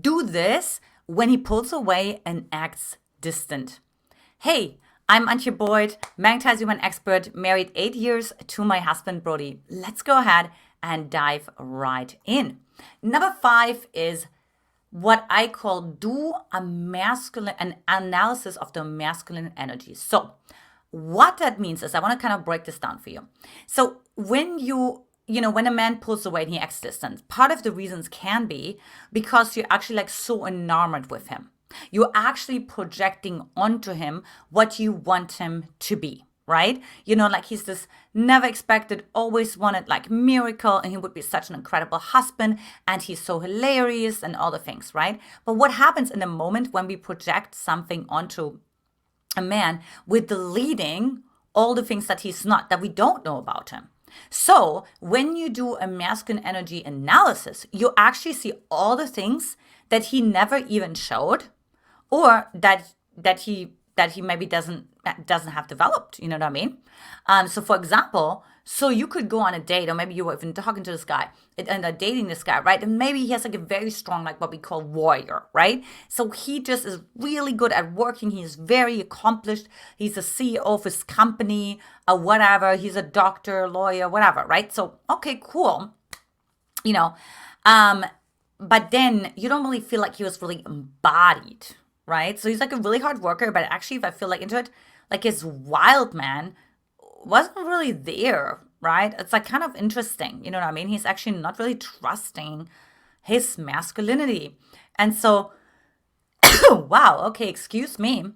Do this when he pulls away and acts distant. Hey, I'm Antia Boyd, Magnetize Your Man expert, married 8 years to my husband, Brody. Let's go ahead and dive right in. Number 5 is what I call do an analysis of the masculine energy. So what that means is I want to kind of break this down for you. So when when a man pulls away and he acts distant, part of the reasons can be because you're actually like so enamored with him. You're actually projecting onto him what you want him to be, right? Like he's this never expected, always wanted like miracle, and he would be such an incredible husband, and he's so hilarious and all the things, right? But what happens in the moment when we project something onto a man, we're deleting all the things that he's not, that we don't know about him. So when you do a masculine energy analysis, you actually see all the things that he never even showed, or that he maybe doesn't have developed. You know what I mean? So for example, so you could go on a date, or maybe you were even talking to this guy and dating this guy, right? And maybe he has like a very strong, like what we call warrior, right? So he just is really good at working. He's very accomplished. He's a CEO of his company, or whatever. He's a doctor, lawyer, whatever, right? So okay, cool. But then you don't really feel like he was really embodied, right? So he's like a really hard worker, but actually, if I feel like into it, like his wild man wasn't really there, right? It's like kind of interesting, you know what I mean? He's actually not really trusting his masculinity. And so, wow, okay, excuse me.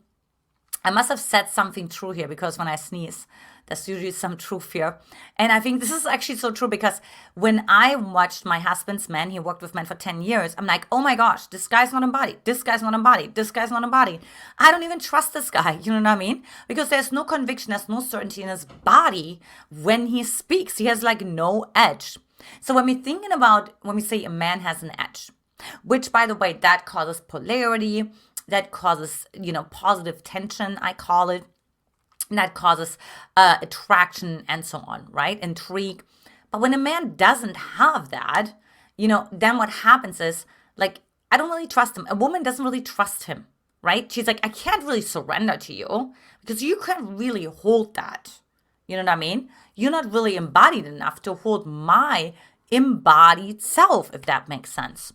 I must have said something true here, because when I sneeze, there's usually some truth here. And I think this is actually so true, because when I watched my husband's men, he worked with men for 10 years, I'm like, oh my gosh, this guy's not embodied. This guy's not embodied. This guy's not embodied. I don't even trust this guy. You know what I mean? Because there's no conviction, there's no certainty in his body when he speaks. He has like no edge. So when we say a man has an edge, which by the way, that causes polarity, that causes, positive tension, I call it. And that causes attraction and so on, right? Intrigue. But when a man doesn't have that, then what happens is, like, I don't really trust him. A woman doesn't really trust him, right? She's like, I can't really surrender to you because you can't really hold that. You know what I mean? You're not really embodied enough to hold my embodied self, if that makes sense.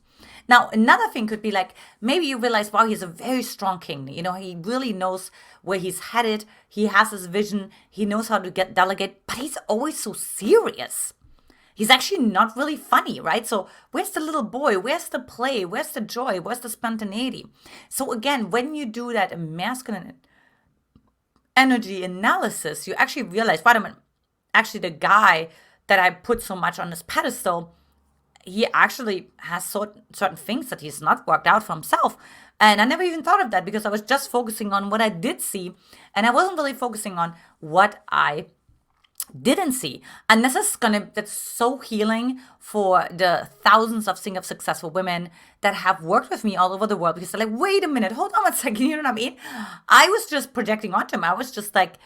Now, another thing could be like, maybe you realize, wow, he's a very strong king. He really knows where he's headed. He has his vision. He knows how to delegate, but he's always so serious. He's actually not really funny, right? So where's the little boy? Where's the play? Where's the joy? Where's the spontaneity? So again, when you do that masculine energy analysis, you actually realize, wait a minute, actually the guy that I put so much on this pedestal, he actually has certain things that he's not worked out for himself. And I never even thought of that, because I was just focusing on what I did see, and I wasn't really focusing on what I didn't see. And that's so healing for the thousands of single successful women that have worked with me all over the world, because they're like, wait a minute, hold on a second, you know what I mean? I was just projecting onto him. I was just like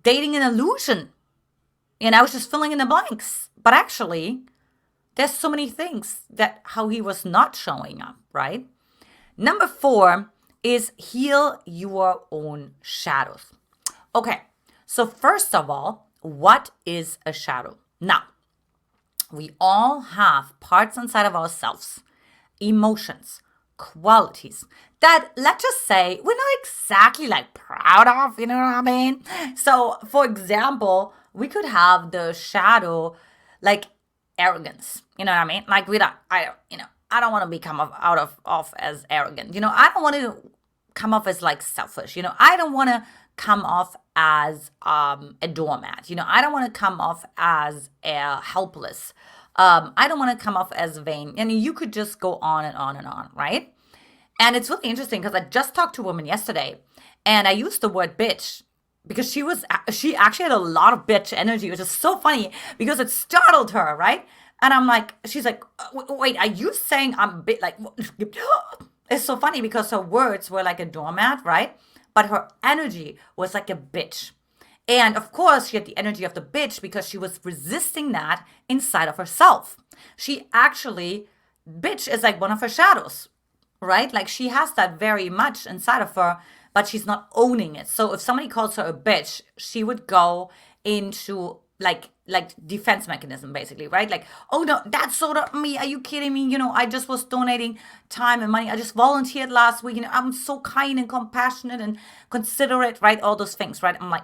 dating an illusion. And I was just filling in the blanks. But actually, there's so many things that how he was not showing up, right? Number 4 is heal your own shadows. Okay, so first of all, what is a shadow? Now, we all have parts inside of ourselves, emotions, qualities that, let's just say, we're not exactly like proud of, you know what I mean? So, for example, we could have the shadow like arrogance, you know what I mean? Like I don't want to become off as arrogant. I don't want to come off as like selfish. I don't want to come off as a doormat. I don't want to come off as helpless. I don't want to come off as vain. And you could just go on and on and on, right? And it's really interesting, because I just talked to a woman yesterday, and I used the word bitch, because she actually had a lot of bitch energy, which is so funny because it startled her, right? And I'm like, she's like, wait, are you saying I'm a bit like, it's so funny because her words were like a doormat, right? But her energy was like a bitch. And of course, she had the energy of the bitch because she was resisting that inside of herself. She actually bitch is like one of her shadows, right? Like she has that very much inside of her, but she's not owning it. So if somebody calls her a bitch, she would go into like defense mechanism basically, right? Like, oh no, that's so not me. Are you kidding me? I just was donating time and money. I just volunteered last week. I'm so kind and compassionate and considerate, right? All those things, right? I'm like,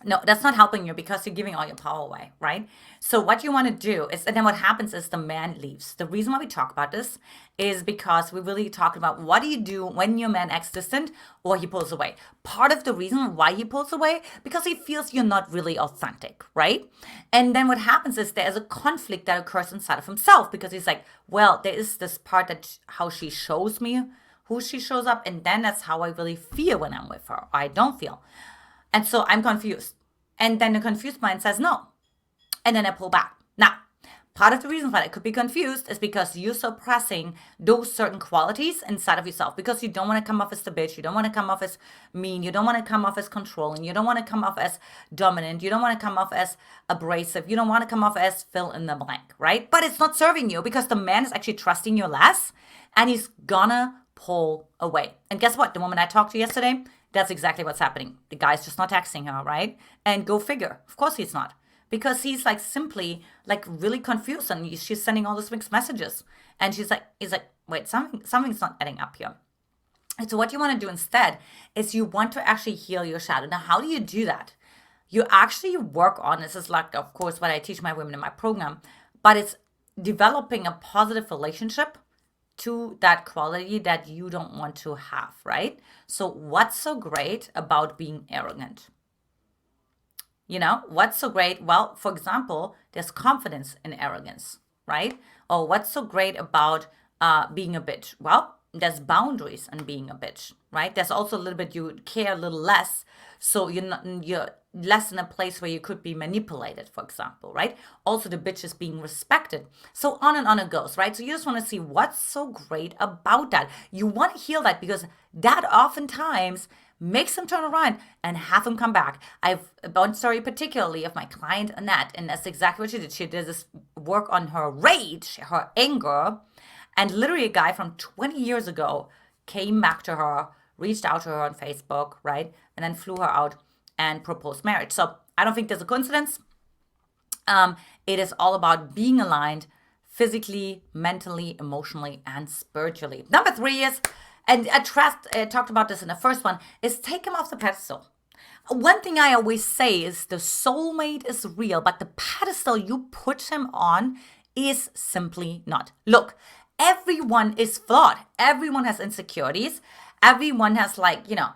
no, that's not helping you because you're giving all your power away, right? So what you want to do is, and then what happens is the man leaves. The reason why we talk about this is because we really talk about what do you do when your man acts distant or he pulls away. Part of the reason why he pulls away, because he feels you're not really authentic, right? And then what happens is there is a conflict that occurs inside of himself because he's like, well, there is this part that how she shows me, who she shows up, and then that's how I really feel when I'm with her. I don't feel. And so I'm confused. And then the confused mind says no. And then I pull back. Now, part of the reason why I could be confused is because you're suppressing those certain qualities inside of yourself because you don't want to come off as the bitch. You don't want to come off as mean. You don't want to come off as controlling. You don't want to come off as dominant. You don't want to come off as abrasive. You don't want to come off as fill in the blank, right? But it's not serving you because the man is actually trusting you less and he's gonna pull away. And guess what? The woman I talked to yesterday, that's exactly what's happening. The guy's just not texting her, right? And go figure. Of course he's not. Because he's like simply like really confused and she's sending all these mixed messages. And he's like, wait, something's not adding up here. And so what you want to do instead is you want to actually heal your shadow. Now, how do you do that? You actually work on, this is like, of course, what I teach my women in my program, but it's developing a positive relationship to that quality that you don't want to have, right? So what's so great about being arrogant? What's so great? Well, for example, there's confidence in arrogance, right? Or what's so great about being a bitch? Well, there's boundaries in being a bitch, right? There's also a little bit you care a little less, so you're less in a place where you could be manipulated, for example, right? Also, the bitch is being respected. So on and on it goes, right? So you just want to see what's so great about that. You want to heal that because that oftentimes makes them turn around and have them come back. I've one story particularly of my client Annette, and that's exactly what she did. She did this work on her rage, her anger, and literally a guy from 20 years ago came back to her, reached out to her on Facebook, right? And then flew her out and proposed marriage. So I don't think there's a coincidence. It is all about being aligned physically, mentally, emotionally, and spiritually. Number 3 is, and I talked about this in the first one, is take him off the pedestal. One thing I always say is the soulmate is real, but the pedestal you put him on is simply not. Look, everyone is flawed. Everyone has insecurities. Everyone has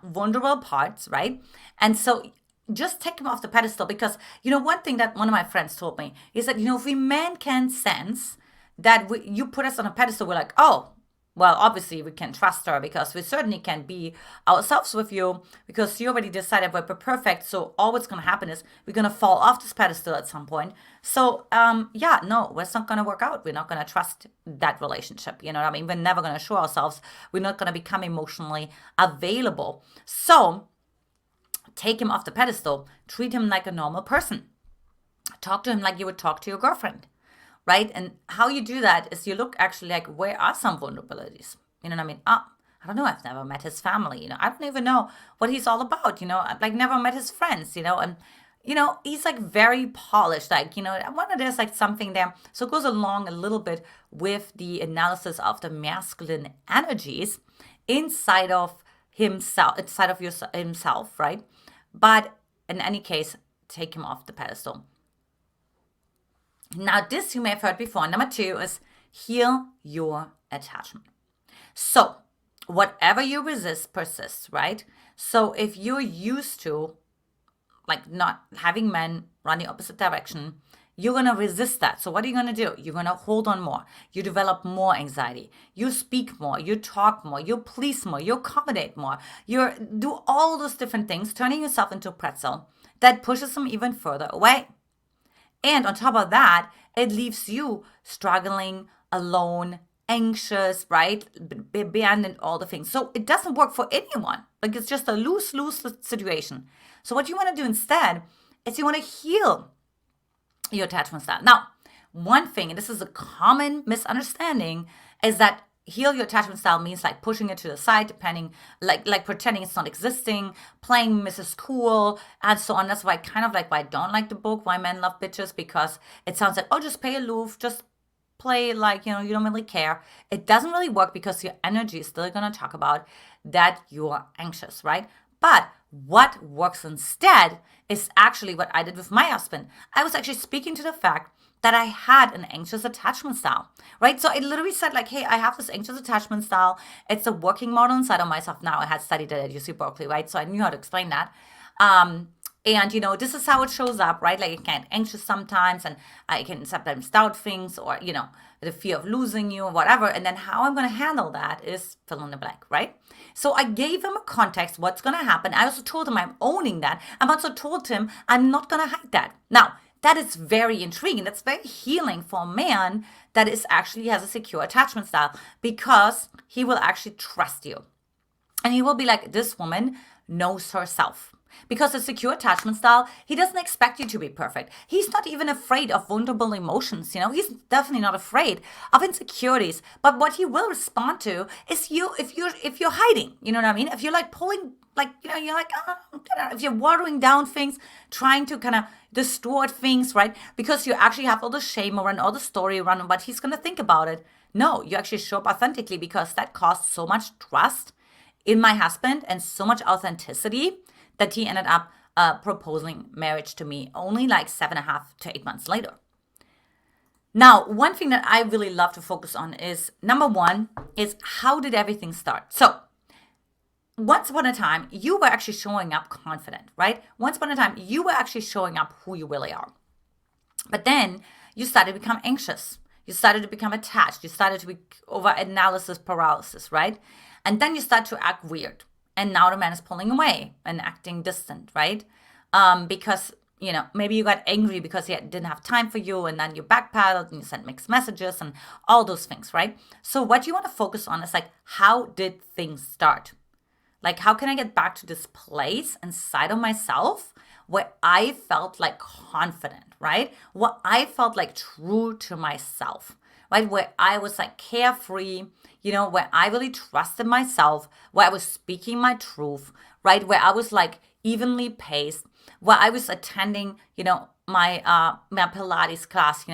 vulnerable parts, right? And so just take him off the pedestal because, one thing that one of my friends told me is that, if we men can sense that you put us on a pedestal, we're like, oh, well, obviously we can trust her because we certainly can be ourselves with you because you already decided we're perfect. So all what's going to happen is we're going to fall off this pedestal at some point. So, no, it's not going to work out. We're not going to trust that relationship. You know what I mean? We're never going to show ourselves. We're not going to become emotionally available. So take him off the pedestal. Treat him like a normal person. Talk to him like you would talk to your girlfriend. Right? And how you do that is you look actually like, where are some vulnerabilities? You know what I mean? I don't know. I've never met his family. I don't even know what he's all about. I've never met his friends, and, he's like very polished. I wonder there's something there. So it goes along a little bit with the analysis of the masculine energies inside of himself, himself, right? But in any case, take him off the pedestal. Now, this you may have heard before. Number 2 is heal your attachment. So, whatever you resist persists, right? So, if you're used to not having men run the opposite direction, you're going to resist that. So, what are you going to do? You're going to hold on more. You develop more anxiety. You speak more. You talk more. You please more. You accommodate more. You do all those different things, turning yourself into a pretzel that pushes them even further away. And on top of that, it leaves you struggling, alone, anxious, right? Abandoned, all the things. So it doesn't work for anyone. It's just a lose-lose situation. So what you want to do instead is you want to heal your attachment style. Now, one thing, and this is a common misunderstanding, is that heal your attachment style means like pushing it to the side, depending, like pretending it's not existing, playing Mrs. Cool, and so on. That's why why I don't like the book Why Men Love Bitches, because it sounds like, oh, just play aloof, just play like, you don't really care. It doesn't really work, because your energy is still going to talk about that you're anxious, right? But what works instead is actually what I did with my husband. I was actually speaking to the fact that I had an anxious attachment style, right? So I literally said like, hey, I have this anxious attachment style. It's a working model inside of myself now. I had studied it at UC Berkeley, right? So I knew how to explain that. And this is how it shows up, right? Like I get anxious sometimes, and I can sometimes doubt things, or the fear of losing you or whatever. And then how I'm going to handle that is fill in the blank, right? So I gave him a context, what's going to happen. I also told him I'm owning that. I'm also told him I'm not going to hide that. Now, that is very intriguing. That's very healing for a man that actually has a secure attachment style, because he will actually trust you. And he will be like, this woman knows herself. Because a secure attachment style, he doesn't expect you to be perfect. He's not even afraid of vulnerable emotions. He's definitely not afraid of insecurities. But what he will respond to is if you're hiding. You know what I mean? If you're like pulling, like, you're like, if you're watering down things, trying to kind of distort things, right? Because you actually have all the shame around, all the story around what he's going to think about it. No, you actually show up authentically, because that costs so much trust in my husband and so much authenticity that he ended up proposing marriage to me only like 7.5 to 8 months later. Now, one thing that I really love to focus on is, number one, is how did everything start? So once upon a time, you were actually showing up confident, right? Once upon a time, you were actually showing up who you really are. But then you started to become anxious. You started to become attached. You started to be over analysis paralysis, right? And then you start to act weird. And now the man is pulling away and acting distant, right? Because, maybe you got angry because he didn't have time for you, and then you backpedaled and you sent mixed messages and all those things, right? So what you want to focus on is like, how did things start? Like, how can I get back to this place inside of myself where I felt like confident, right? Where I felt like true to myself, right? Where I was like carefree, where I really trusted myself, where I was speaking my truth, right? Where I was like evenly paced, where I was attending, my Pilates class,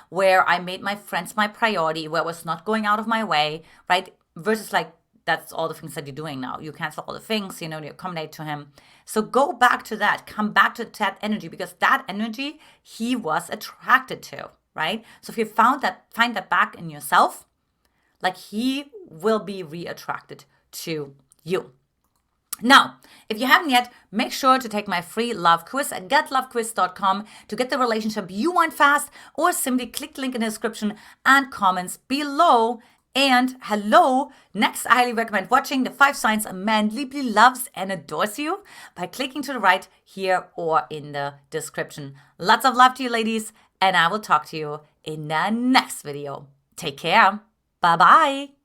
where I made my friends my priority, where I was not going out of my way, right? Versus like, that's all the things that you're doing now. You cancel all the things, you accommodate to him. So go back to that, come back to that energy, because that energy he was attracted to, right? So if you find that back in yourself, like, he will be re-attracted to you. Now, if you haven't yet, make sure to take my free love quiz at getlovequiz.com to get the relationship you want fast, or simply click the link in the description and comments below. And hello, next I highly recommend watching the 5 signs a man deeply loves and adores you by clicking to the right here or in the description. Lots of love to you, ladies, and I will talk to you in the next video. Take care. Bye-bye.